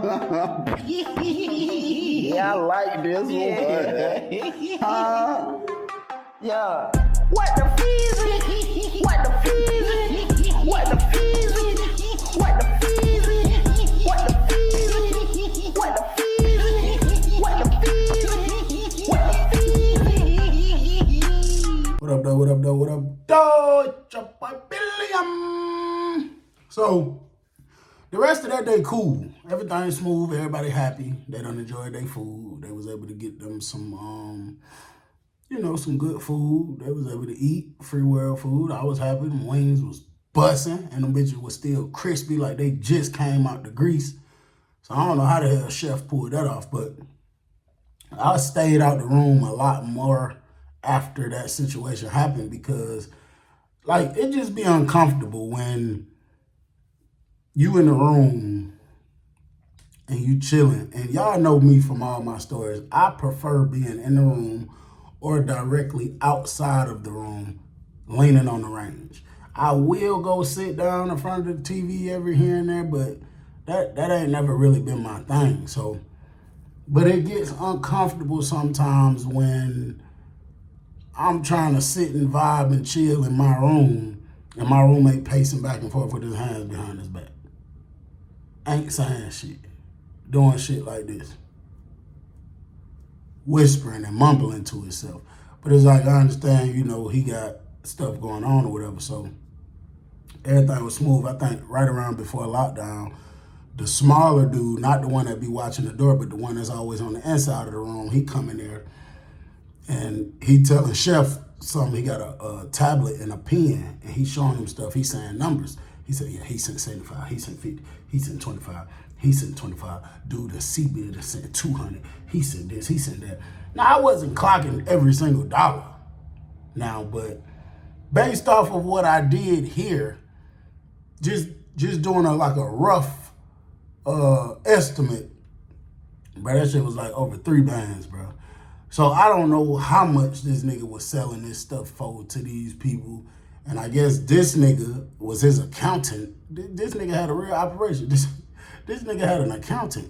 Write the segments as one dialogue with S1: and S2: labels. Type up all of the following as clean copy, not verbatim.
S1: Yeah, I like this one. Yeah. What the feezy? What the feezy? What the feezy? What the feezy? What the feezy? What the feezy? What the feezy? What the feezy?
S2: What up, though? What up, though? What up, though? It's your boy Billiam. So, the rest of that day, cool. Everything smooth. Everybody happy. They done enjoyed their food. They was able to get them some, some good food. They was able to eat free world food. I was happy. Them wings was busting, and them bitches was still crispy like they just came out the grease. So I don't know how the hell chef pulled that off, but I stayed out the room a lot more after that situation happened because, like, it just be uncomfortable when you in the room and you chilling. And y'all know me from all my stories. I prefer being in the room or directly outside of the room, leaning on the range. I will go sit down in front of the TV every here and there, but that ain't never really been my thing. So, but it gets uncomfortable sometimes when I'm trying to sit and vibe and chill in my room and my roommate pacing back and forth with his hands behind his back. Ain't saying shit, doing shit like this, whispering and mumbling to himself. But it's like, I understand, he got stuff going on or whatever, so everything was smooth. I think right around before lockdown, the smaller dude, not the one that be watching the door, but the one that's always on the inside of the room, he come in there and he telling Chef something. He got a tablet and a pen, and he showing him stuff. He saying numbers. He said, yeah, he sent 75, he sent 50, he sent 25, he sent 25. Dude, the C-bill that sent 200, he sent this, he sent that. Now, I wasn't clocking every single dollar now, but based off of what I did here, just doing a rough estimate, bro, that shit was like over 3 bands, bro. So I don't know how much this nigga was selling this stuff for to these people. And I guess this nigga was his accountant. This nigga had a real operation. This nigga had an accountant.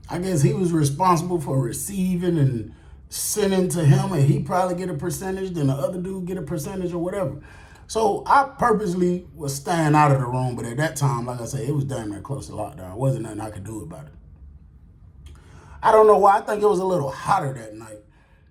S2: I guess he was responsible for receiving and sending to him, and he probably get a percentage, then the other dude get a percentage or whatever. So I purposely was staying out of the room, but at that time, like I said, it was damn near close to lockdown. There wasn't nothing I could do about it. I don't know why. I think it was a little hotter that night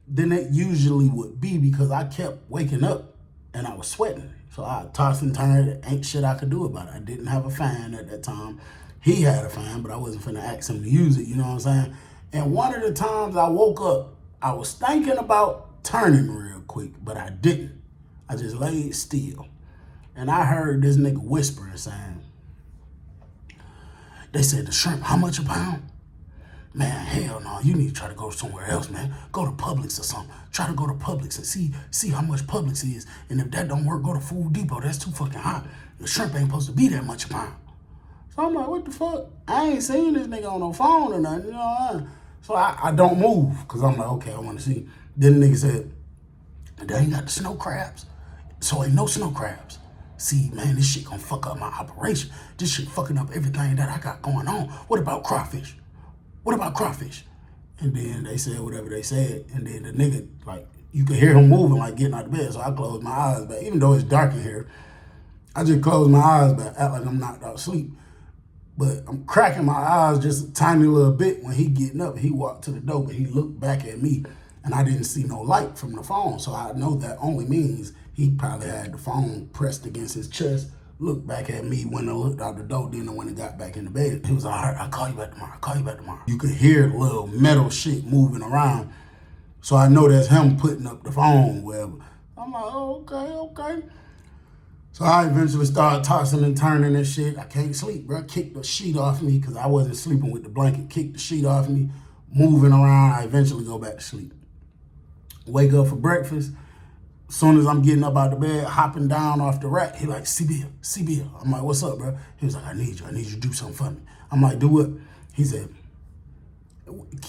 S2: than it usually would be because I kept waking up and I was sweating. So I tossed and turned. Ain't shit I could do about it. I didn't have a fan at that time. He had a fan, but I wasn't finna ask him to use it, you know what I'm saying? And one of the times I woke up, I was thinking about turning real quick, but I didn't. I just laid still. And I heard this nigga whispering saying, they said the shrimp, how much a pound? Man, hell no, you need to try to go somewhere else, man. Go to Publix or something. Try to go to Publix and see how much Publix is. And if that don't work, go to Food Depot. That's too fucking hot. The shrimp ain't supposed to be that much a pound. So I'm like, what the fuck? I ain't seen this nigga on no phone or nothing, you know what I mean? So I don't move, because I'm like, okay, I want to see. Then the nigga said, they ain't got the snow crabs. So ain't no snow crabs. See, man, this shit gonna fuck up my operation. This shit fucking up everything that I got going on. What about crawfish? What about crawfish? And then they said whatever they said. And then the nigga, like, you could hear him moving, like getting out of bed. So I closed my eyes back. Even though it's dark in here, I just closed my eyes back, act like I'm knocked out sleep. But I'm cracking my eyes just a tiny little bit when he getting up. He walked to the door, but he looked back at me, and I didn't see no light from the phone. So I know that only means he probably had the phone pressed against his chest, looked back at me when I looked out the door, then when he got back in the bed. He was like, all right, I'll call you back tomorrow. I'll call you back tomorrow. You could hear little metal shit moving around. So I know that's him putting up the phone, whatever. I'm like, oh, okay. So I eventually started tossing and turning and shit. I can't sleep, bro. Kicked the sheet off me because I wasn't sleeping with the blanket. Kicked the sheet off me, moving around. I eventually go back to sleep. Wake up for breakfast. As soon as I'm getting up out of bed, hopping down off the rack, he like, C-Bill. I'm like, what's up, bro? He was like, I need you to do something for me. I'm like, do what? He said,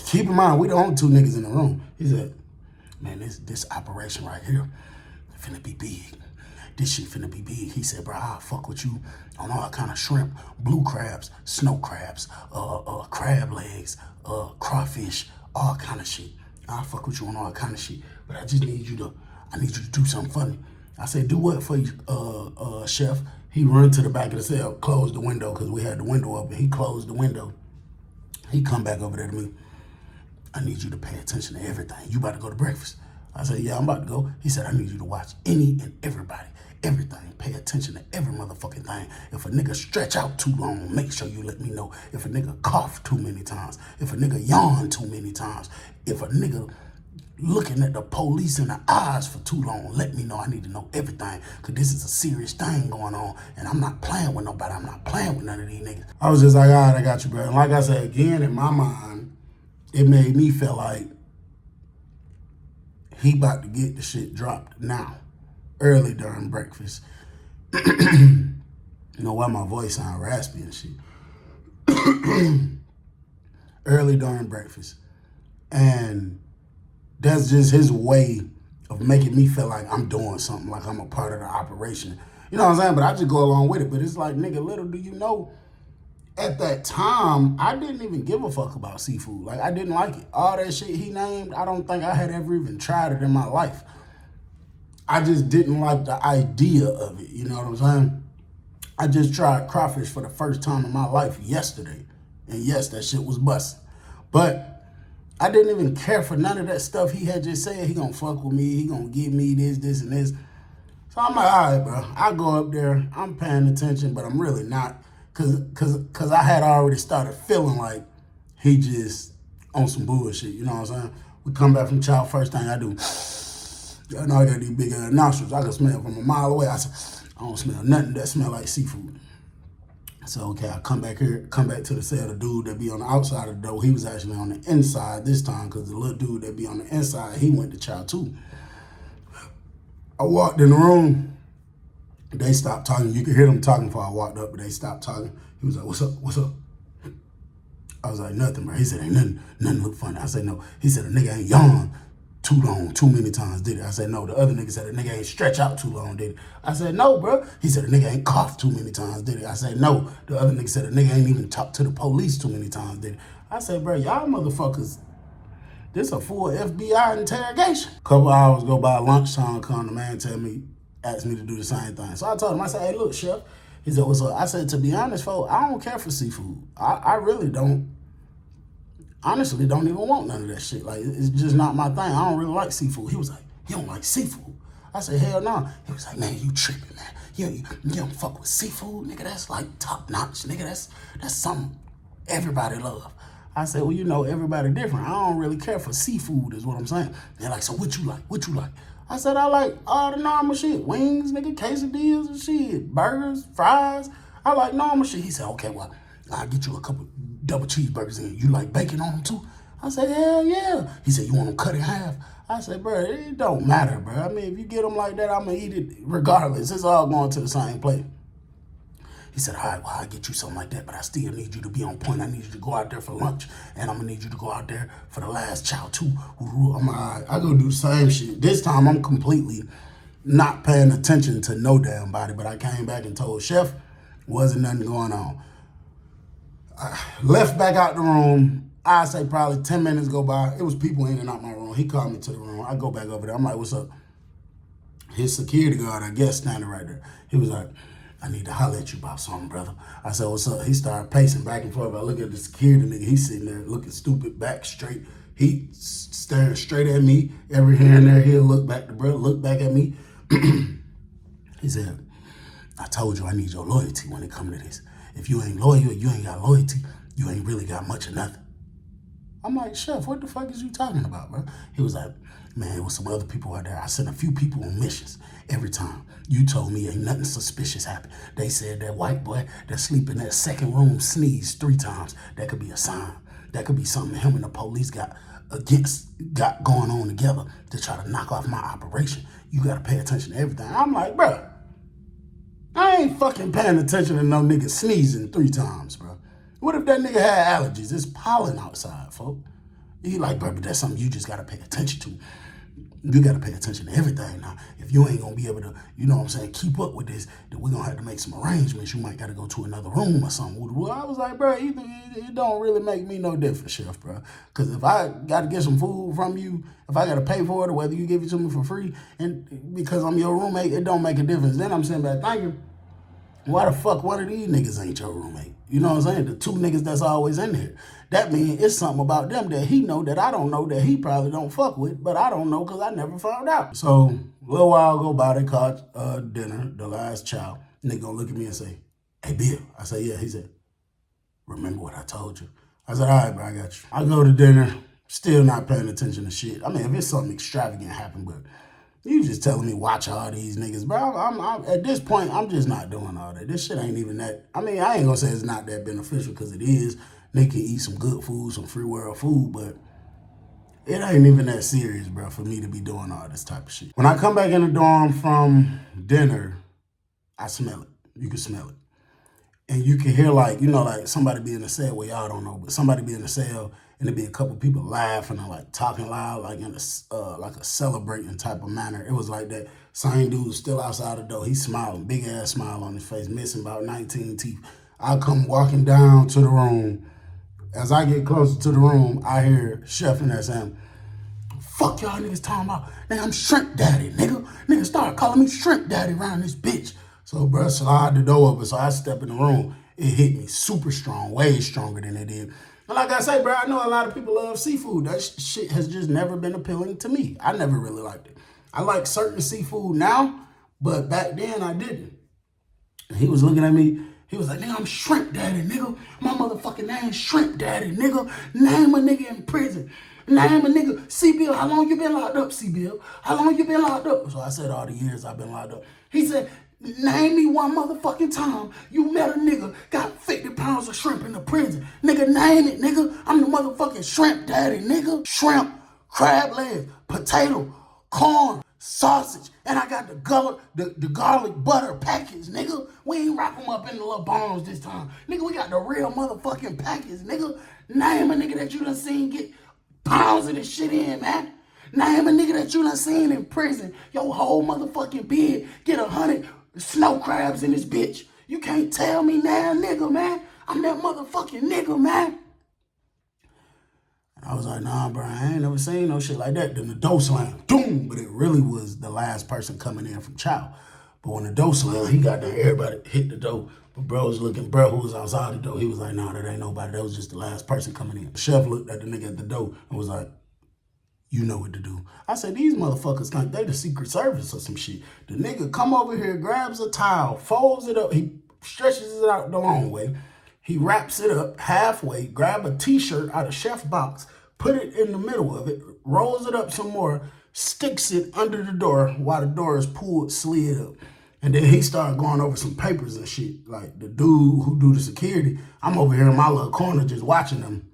S2: keep in mind, we the only 2 niggas in the room. He said, man, this operation right here finna be big. this shit finna be big. He said, bro, I'll fuck with you on all kind of shrimp, blue crabs, snow crabs, crab legs, crawfish, all kind of shit. I'll fuck with you on all kind of shit. But I just need you to do something funny. I said, do what for you, chef? He run to the back of the cell, closed the window, because we had the window open. He closed the window. He come back over there to me. I need you to pay attention to everything. You about to go to breakfast? I said, yeah, I'm about to go. He said, I need you to watch any and everybody, everything. Pay attention to every motherfucking thing. If a nigga stretch out too long, make sure you let me know. If a nigga cough too many times, if a nigga yawn too many times, if a nigga looking at the police in the eyes for too long, let me know. I need to know everything, because this is a serious thing going on, and I'm not playing with nobody. I'm not playing with none of these niggas. I was just like, all right, I got you, bro. And like I said, again, in my mind, it made me feel like he about to get the shit dropped now, early during breakfast. You know why my voice sound raspy and shit. Early during breakfast. And that's just his way of making me feel like I'm doing something, like I'm a part of the operation. You know what I'm saying? But I just go along with it. But it's like, nigga, little do you know, at that time, I didn't even give a fuck about seafood. Like, I didn't like it. All that shit he named, I don't think I had ever even tried it in my life. I just didn't like the idea of it, you know what I'm saying? I just tried crawfish for the first time in my life yesterday. And yes, that shit was busting. But I didn't even care for none of that stuff he had just said. He gonna fuck with me, he gonna give me this, and this. So I'm like, all right, bro. I go up there, I'm paying attention, but I'm really not. Cause I had already started feeling like he just on some bullshit, you know what I'm saying? We come back from chow, first thing I do, I know I got these big nostrils. I can smell from a mile away. I said, I don't smell nothing that smell like seafood. So, okay, I come back to the cell. The dude that be on the outside of the door, he was actually on the inside this time, because the little dude that be on the inside, he went to chow too. I walked in the room. They stopped talking. You could hear them talking before I walked up, but they stopped talking. He was like, what's up, what's up? I was like, nothing, bro. He said, ain't nothing look funny. I said, no. He said, a nigga ain't yawn too long, too many times, did it? I said, no. The other nigga said, a nigga ain't stretch out too long, did it? I said, no, bro. He said, a nigga ain't cough too many times, did it? I said, no. The other nigga said, a nigga ain't even talk to the police too many times, did it? I said, bro, y'all motherfuckers, this a full FBI interrogation. Couple hours go by, lunchtime come, the man asked me to do the same thing. So I told him, I said, hey, look, chef. He said, what's up? I said, to be honest, folks, I don't care for seafood. I really don't. Honestly, don't even want none of that shit. Like, it's just not my thing. I don't really like seafood. He was like, you don't like seafood? I said, hell no. He was like, man, you tripping, man. You don't fuck with seafood, nigga. That's like top notch, nigga. That's something everybody love. I said, well, you know, everybody different. I don't really care for seafood is what I'm saying. They're like, so what you like? What you like? I said, I like all the normal shit. Wings, nigga, quesadillas and shit. Burgers, fries. I like normal shit. He said, okay, well, I'll get you a couple double cheeseburgers in. You like bacon on them too? I said, hell yeah. He said, you want them cut in half? I said, bro, it don't matter, bro. I mean, if you get them like that, I'm going to eat it regardless. It's all going to the same plate. He said, all right, well, I'll get you something like that, but I still need you to be on point. I need you to go out there for lunch, and I'm going to need you to go out there for the last chow too. I'm like, all right, I go do the same shit. This time, I'm completely not paying attention to no damn body, but I came back and told Chef, wasn't nothing going on. I left back out the room. I say probably 10 minutes go by. It was people in and out my room. He called me to the room. I go back over there. I'm like, what's up? His security guard, I guess, standing right there. He was like, I need to holler at you about something, brother. I said, what's up? He started pacing back and forth. I look at the security nigga. He's sitting there looking stupid, back straight. He staring straight at me. Every here and there, he'll look back to brother, look back at me. He said, I told you I need your loyalty when it comes to this. If you ain't loyal, you ain't got loyalty, you ain't really got much of nothing. I'm like, Chef, what the fuck is you talking about, bro? He was like, man, there was some other people out there. I sent a few people on missions every time. You told me ain't nothing suspicious happened. They said that white boy that sleep in that second room sneezed 3 times. That could be a sign. That could be something him and the police got going on together to try to knock off my operation. You got to pay attention to everything. I'm like, bro, I ain't fucking paying attention to no nigga sneezing 3 times, bro. What if that nigga had allergies? It's pollen outside, folks. He like, bro, but that's something you just got to pay attention to. You got to pay attention to everything now. If you ain't going to be able to, you know what I'm saying, keep up with this, then we're going to have to make some arrangements. You might got to go to another room or something. Well, I was like, bro, it don't really make me no difference, chef, bro. Because if I got to get some food from you, if I got to pay for it, or whether you give it to me for free, and because I'm your roommate, it don't make a difference. Then I'm sitting back thinking, why the fuck one of these niggas ain't your roommate? You know what I'm saying? The two niggas that's always in here. That means it's something about them that he know that I don't know, that he probably don't fuck with, but I don't know because I never found out. So a little while go by, they caught dinner, the last child. Nigga gonna look at me and say, hey, Bill. I say, yeah. He said, remember what I told you? I said, all right, bro, I got you. I go to dinner, still not paying attention to shit. I mean, if it's something extravagant happen, but you just telling me watch all these niggas, bro. I'm at this point, I'm just not doing all that. This shit ain't even that. I mean, I ain't gonna say it's not that beneficial because it is. They can eat some good food, some free world food, but it ain't even that serious, bro, for me to be doing all this type of shit. When I come back in the dorm from dinner, I smell it. You can smell it. And you can hear like, you know, like somebody be in the cell, well, y'all don't know, but somebody be in the cell and there be a couple people laughing and like talking loud, like in a like a celebrating type of manner. It was like that. Same dude still outside the door. He's smiling, big ass smile on his face, missing about 19 teeth. I come walking down to the room. As I get closer to the room, I hear Chef in there saying, fuck y'all niggas talking about, nigga, I'm Shrimp Daddy, nigga. Nigga start calling me Shrimp Daddy around this bitch. So, bro, slide the door open. So I step in the room. It hit me super strong, way stronger than it did. And like I say, bro, I know a lot of people love seafood. That shit has just never been appealing to me. I never really liked it. I like certain seafood now, but back then I didn't. And he was looking at me. He was like, nigga, I'm Shrimp Daddy, nigga. My motherfucking name's Shrimp Daddy, nigga. Name a nigga in prison. Name a nigga. C-Bill, how long you been locked up, C-Bill? How long you been locked up? So I said all the years I've been locked up. He said, name me one motherfucking time you met a nigga, got 50 pounds of shrimp in the prison. Nigga, name it, nigga. I'm the motherfucking Shrimp Daddy, nigga. Shrimp, crab legs, potato, corn, sausage, and I got the garlic butter package, nigga. We ain't wrap them up in the little bones this time. Nigga, we got the real motherfucking package, nigga. Name a nigga that you done seen get pounds of this shit in, man. Name a nigga that you done seen in prison. Your whole motherfucking bed get 100 snow crabs in this bitch. You can't tell me now, nigga, man. I'm that motherfucking nigga, man. I was like, nah, bro, I ain't never seen no shit like that. Then the door slammed, doom, but it really was the last person coming in from chow. But when the door slammed, he got there, everybody hit the door. But bro was looking, bro who was outside the door, he was like, nah, that ain't nobody. That was just the last person coming in. The chef looked at the nigga at the door and was like, you know what to do. I said, these motherfuckers think they the Secret Service or some shit. The nigga come over here, grabs a towel, folds it up, he stretches it out the long way. He wraps it up halfway, grab a t-shirt out of chef box, put it in the middle of it, rolls it up some more, sticks it under the door while the door is pulled, slid up. And then he started going over some papers and shit. Like the dude who do the security, I'm over here in my little corner just watching them.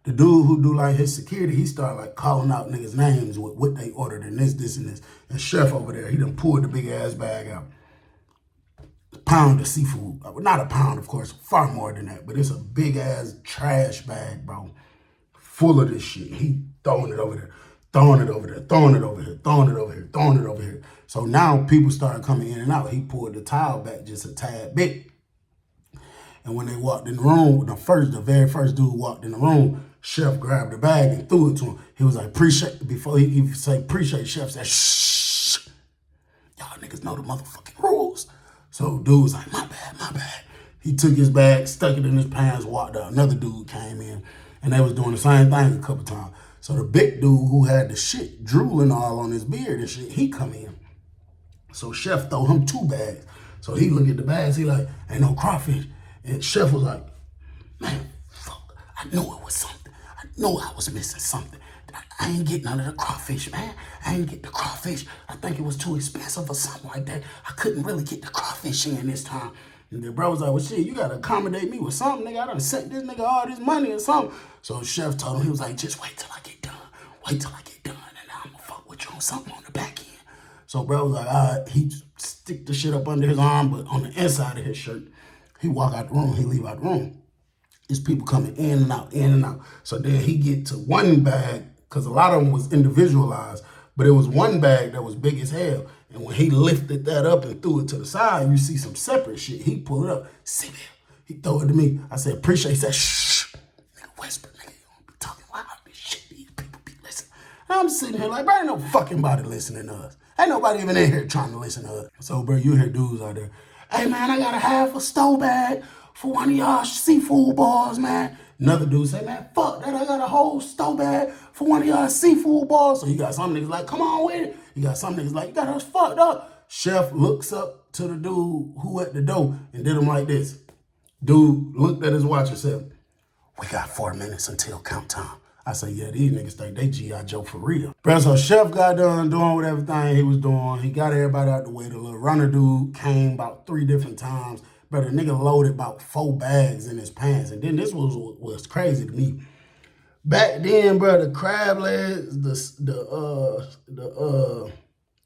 S2: The dude who do like his security, he started like calling out niggas' names with what they ordered and this and this. And chef over there, he done pulled the big ass bag out. A pound of seafood. Not a pound, of course, far more than that. But it's a big ass trash bag, bro. Full of this shit. He throwing it over there, throwing it over there, throwing it over here, throwing it over here, throwing it over here. So now people started coming in and out. He pulled the towel back just a tad bit. And when they walked in the room, the very first dude walked in the room, chef grabbed the bag and threw it to him. He was like, before he even say appreciate, chef said, shh. Y'all niggas know the motherfucking rules. So dude was like, my bad. He took his bag, stuck it in his pants, walked out. Another dude came in, and they was doing the same thing a couple times. So the big dude who had the shit drooling all on his beard and shit, he come in. So chef throw him 2 bags. So he look at the bags, he like, ain't no crawfish. And chef was like, man, fuck, I knew it was something. I knew I was missing something. I ain't get none of the crawfish, man. I ain't get the crawfish. I think it was too expensive or something like that. I couldn't really get the crawfish in this time. And the bro was like, well, shit, you got to accommodate me with something, nigga. I done sent this nigga all this money or something. So chef told him, he was like, just wait till I get done. Wait till I get done, and I'm going to fuck with you on something on the back end. So bro was like, all right. He stick the shit up under his arm, but on the inside of his shirt, he walk out the room, he leave out the room. There's people coming in and out, in and out. So then he get to one bag because a lot of them was individualized, but it was one bag that was big as hell. And when he lifted that up and threw it to the side, you see some separate shit. He pulled it up. See, he throw it to me. I said, appreciate it. He said, shh. Nigga, whisper, nigga. You don't be talking loud. This shit, these people be listening. And I'm sitting here like, bro, ain't no fucking body listening to us. Ain't nobody even in here trying to listen to us. So, bro, you hear dudes out there, hey, man, I got a half a stove bag for one of y'all seafood balls, man. Another dude say, man, fuck that, I got a whole stove bag for one of y'all seafood balls. So you got some niggas like, come on with it. You got some niggas like, you got us fucked up. Chef looks up to the dude who at the door and did him like this. Dude looked at his watch and said, we got 4 minutes until count time. I say, yeah, these niggas think they G.I. Joe for real. Bro, so Chef got done doing what everything he was doing. He got everybody out the way. The little runner dude came about 3 different times. But the nigga loaded about 4 bags in his pants. And then this was crazy to me. Back then, bro, the crab legs, the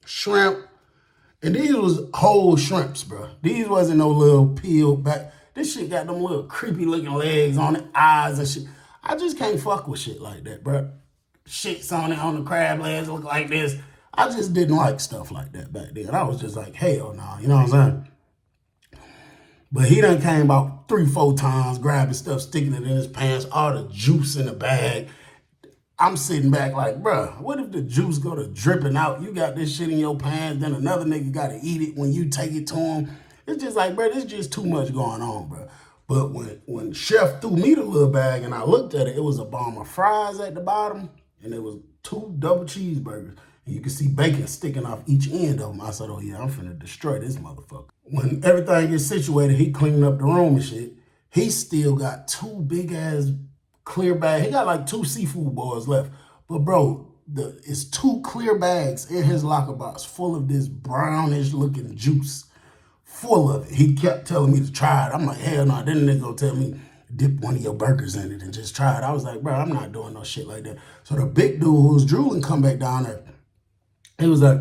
S2: shrimp, and these was whole shrimps, bro. These wasn't no little peeled back. This shit got them little creepy looking legs on it, eyes and shit. I just can't fuck with shit like that, bro. Shits on it on the crab legs look like this. I just didn't like stuff like that back then. I was just like, hell no, you know what I'm saying? But he done came about 3-4 times, grabbing stuff, sticking it in his pants, all the juice in the bag. I'm sitting back like, bruh, what if the juice go to dripping out? You got this shit in your pants, then another nigga got to eat it when you take it to him. It's just like, bruh, there's just too much going on, bruh. But when Chef threw me the little bag and I looked at it, it was a bomb of fries at the bottom, and it was 2 double cheeseburgers. And you can see bacon sticking off each end of them. I said, oh yeah, I'm finna destroy this motherfucker. When everything gets situated, he cleaning up the room and shit. He still got 2 big ass clear bags. He got like 2 seafood balls left. But bro, it's 2 clear bags in his locker box full of this brownish looking juice. Full of it. He kept telling me to try it. I'm like, hell no. Then the nigga gonna tell me, dip one of your burgers in it and just try it. I was like, bro, I'm not doing no shit like that. So the big dude who was drooling come back down there. He was like,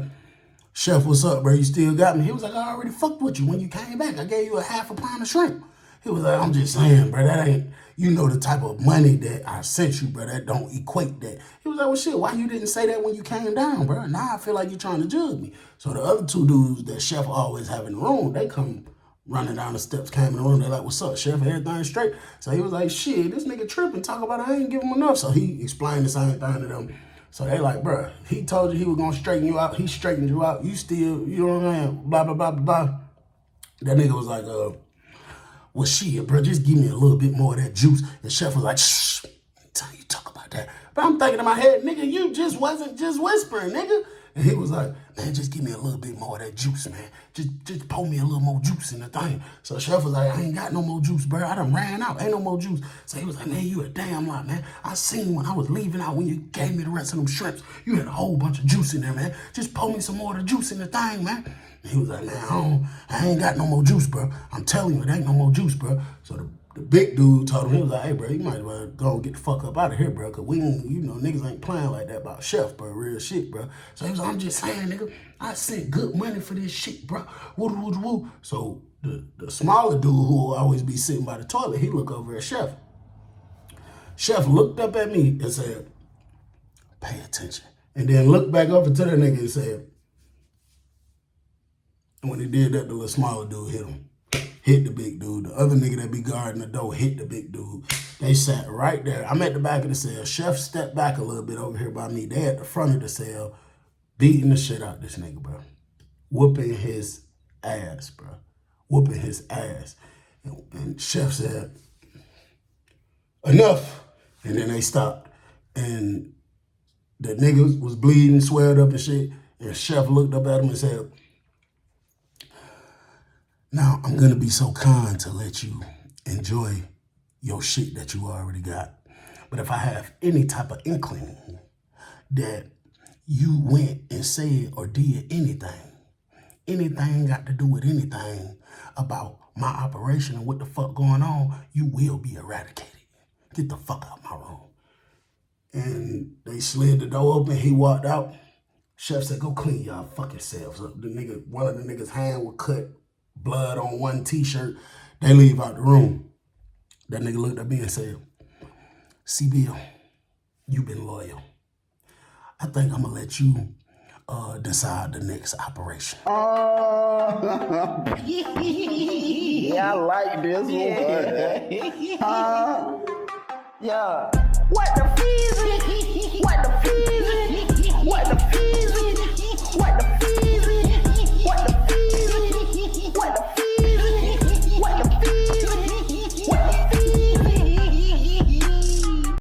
S2: Chef, what's up, bro? You still got me? He was like, I already fucked with you when you came back. I gave you a half a pound of shrimp. He was like, I'm just saying, bro, that ain't, you know the type of money that I sent you, bro, that don't equate that. He was like, well, shit, why you didn't say that when you came down, bro? Now I feel like you're trying to judge me. So the other 2 dudes that Chef always have in the room, they come running down the steps, came in the room. They're like, what's up, Chef? Everything straight? So he was like, shit, this nigga tripping, talk about I ain't give him enough. So he explained the same thing to them. So they like, bro, he told you he was going to straighten you out. He straightened you out. You still, you know what I'm saying? Blah, blah, blah, blah, blah. That nigga was like, well, shit, bro, just give me a little bit more of that juice. And Chef was like, shh, time you talk about that. But I'm thinking in my head, nigga, you just wasn't just whispering, nigga. And he was like, man, just give me a little bit more of that juice, man. Just pour me a little more juice in the thing. So Chef was like, I ain't got no more juice, bro. I done ran out. Ain't no more juice. So he was like, man, you a damn lot, man. I seen when I was leaving out when you gave me the rest of them shrimps, you had a whole bunch of juice in there, man. Just pour me some more of the juice in the thing, man. And he was like, man, I ain't got no more juice, bro. I'm telling you, it ain't no more juice, bro. So the big dude told him, he was like, hey, bro, you might as well go and get the fuck up out of here, bro, because we ain't, you know, niggas ain't playing like that about Chef, bro, real shit, bro. So he was like, I'm just saying, nigga, I sent good money for this shit, bro. Woo, woo, woo. So the smaller dude who will always be sitting by the toilet, he looked over at Chef. Chef looked up at me and said, pay attention. And then looked back over to the nigga and said, and when he did that, the little smaller dude hit him. Hit the big dude. The other nigga that be guarding the door hit the big dude. They sat right there. I'm at the back of the cell. Chef stepped back a little bit over here by me. They at the front of the cell beating the shit out this nigga, bro. Whooping his ass, bro. Whooping his ass. And Chef said, enough. And then they stopped. And the nigga was bleeding, swelled up and shit. And Chef looked up at him and said, now, I'm going to be so kind to let you enjoy your shit that you already got. But if I have any type of inkling that you went and said or did anything got to do with anything about my operation and what the fuck going on, you will be eradicated. Get the fuck out my room. And they slid the door open. He walked out. Chef said, go clean y'all fucking selves up. One of the niggas' hand was cut. Blood on one t-shirt. They leave out the room. That nigga looked at me and said, C. Bill, you been loyal. I think I'm gonna let you decide the next operation.
S1: Yeah, I like this one. Yeah. What the fees? What the